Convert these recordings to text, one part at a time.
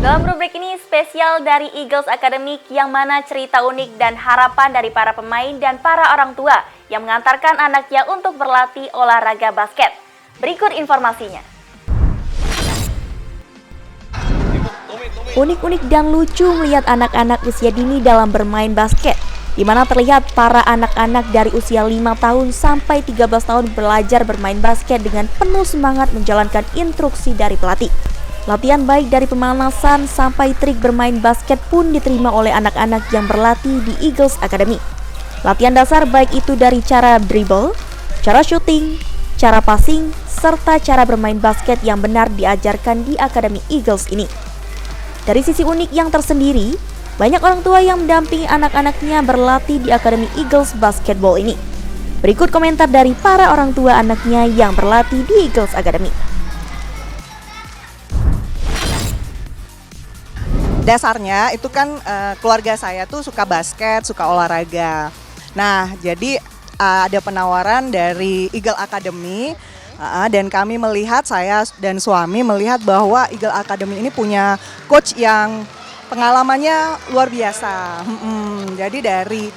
Dalam rubrik ini spesial dari Eagles Academy yang mana cerita unik dan harapan dari para pemain dan para orang tua yang mengantarkan anaknya untuk berlatih olahraga basket. Berikut informasinya. Unik-unik dan lucu melihat anak-anak usia dini dalam bermain basket, di mana terlihat para anak-anak dari usia 5 tahun sampai 13 tahun belajar bermain basket dengan penuh semangat menjalankan instruksi dari pelatih. Latihan baik dari pemanasan sampai trik bermain basket pun diterima oleh anak-anak yang berlatih di Eagles Academy. Latihan dasar baik itu dari cara dribble, cara shooting, cara passing, serta cara bermain basket yang benar diajarkan di Akademi Eagles ini. Dari sisi unik yang tersendiri, banyak orang tua yang mendampingi anak-anaknya berlatih di Akademi Eagles Basketball ini. Berikut komentar dari para orang tua anaknya yang berlatih di Eagles Academy. Dasarnya itu kan keluarga saya tuh suka basket, suka olahraga. Nah, jadi ada penawaran dari Eagle Academy dan kami melihat, saya dan suami melihat bahwa Eagle Academy ini punya coach yang pengalamannya luar biasa. Jadi dari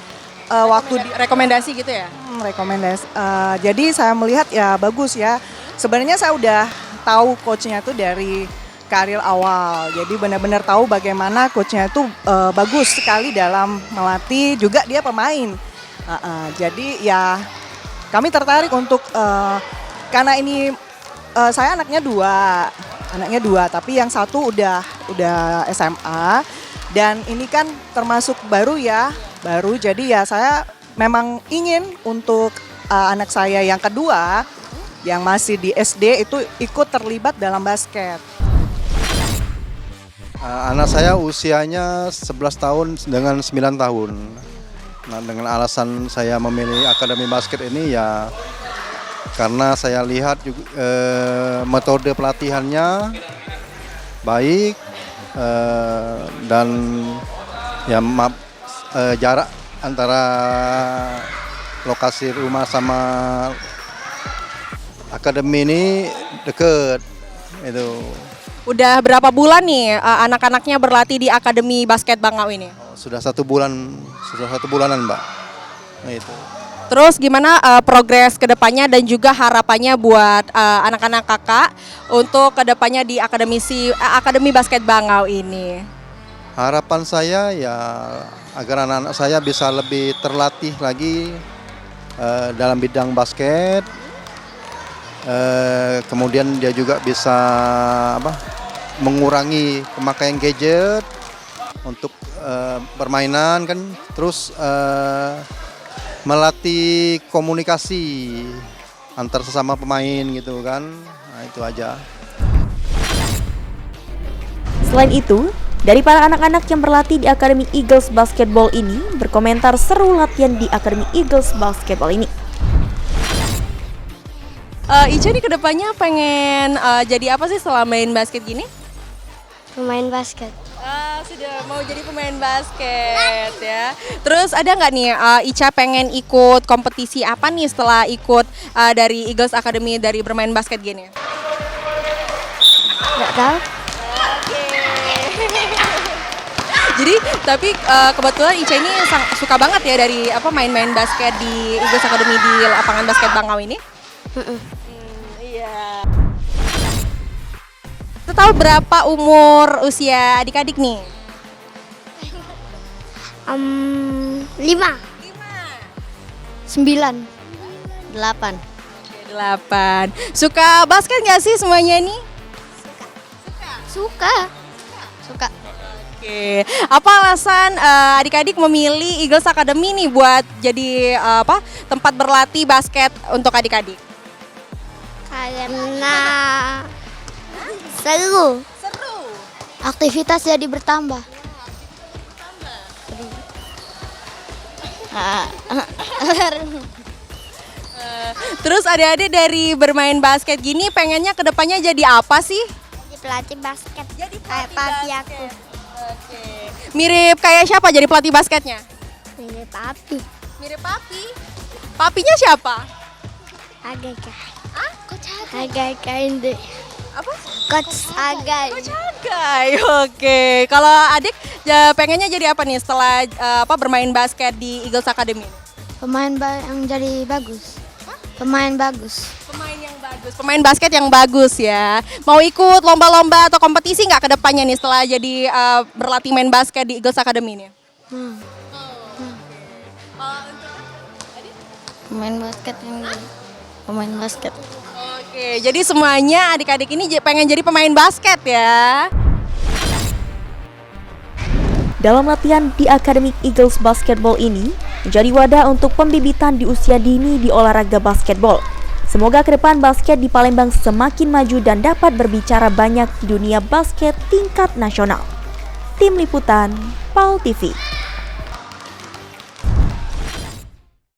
waktu rekomendasi gitu ya? Rekomendasi. Jadi saya melihat ya bagus ya. Sebenarnya saya udah tahu coachnya tuh dari karir awal, jadi benar-benar tahu bagaimana coachnya itu bagus sekali dalam melatih, juga dia pemain. Jadi ya kami tertarik untuk karena ini saya anaknya dua, tapi yang satu udah SMA dan ini kan termasuk baru, jadi ya saya memang ingin untuk anak saya yang kedua yang masih di SD itu ikut terlibat dalam basket. Anak saya usianya 11 tahun dengan 9 tahun. Nah, dengan alasan saya memilih Akademi Basket ini ya karena saya lihat juga, metode pelatihannya baik dan ya jarak antara lokasi rumah sama akademi ini dekat itu. Udah berapa bulan nih anak-anaknya berlatih di Akademi Basket Bangau ini? Sudah 1 bulanan, Mbak. Nah, itu. Terus gimana progres kedepannya dan juga harapannya buat anak-anak kakak untuk kedepannya di Akademi Basket Bangau ini? Harapan saya ya agar anak-anak saya bisa lebih terlatih lagi dalam bidang basket. Kemudian dia juga bisa mengurangi pemakaian gadget untuk permainan kan, terus melatih komunikasi antar sesama pemain gitu kan. Nah, itu aja. Selain itu, dari para anak-anak yang berlatih di Akademi Eagles Basketball ini berkomentar seru latihan di Akademi Eagles Basketball ini. Ica nih kedepannya pengen jadi apa sih setelah main basket gini? Pemain basket. Sudah mau jadi pemain basket ya. Terus ada nggak nih Ica pengen ikut kompetisi apa nih setelah ikut dari Eagles Academy dari bermain basket gini? Nggak tahu. Jadi tapi kebetulan Ica ini suka banget ya dari main-main basket di Eagles Academy di lapangan basket Bangau ini. Iya. Kita tahu berapa umur usia adik-adik nih? 5, 9, 8. 8. Suka basket nggak sih semuanya nih? Suka. Oke. Apa alasan adik-adik memilih Eagles Academy nih buat jadi tempat berlatih basket untuk adik-adik? Karena seru. Aktivitas jadi bertambah. Terus adik-adik dari bermain basket gini pengennya kedepannya jadi apa sih? Jadi pelatih basket. Kayak papi aku. Oke. Mirip kayak siapa jadi pelatih basketnya? Mirip papi. Mirip papi. Papinya siapa? Agak-agak ini. Apa? Coach Agai. Cagai. Oke. Kalau adik ya, pengennya jadi apa nih setelah bermain basket di Eagles Academy? Yang jadi bagus. Pemain bagus. Pemain yang bagus, pemain basket yang bagus ya. Mau ikut lomba-lomba atau kompetisi nggak ke depannya nih setelah jadi berlatih main basket di Eagles Academy nih? Pemain basket. Oke, jadi semuanya adik-adik ini pengen jadi pemain basket ya. Dalam latihan di Akademi Eagles Basketball ini menjadi wadah untuk pembibitan di usia dini di olahraga basketball. Semoga ke depan basket di Palembang semakin maju dan dapat berbicara banyak di dunia basket tingkat nasional. Tim Liputan, PAL TV.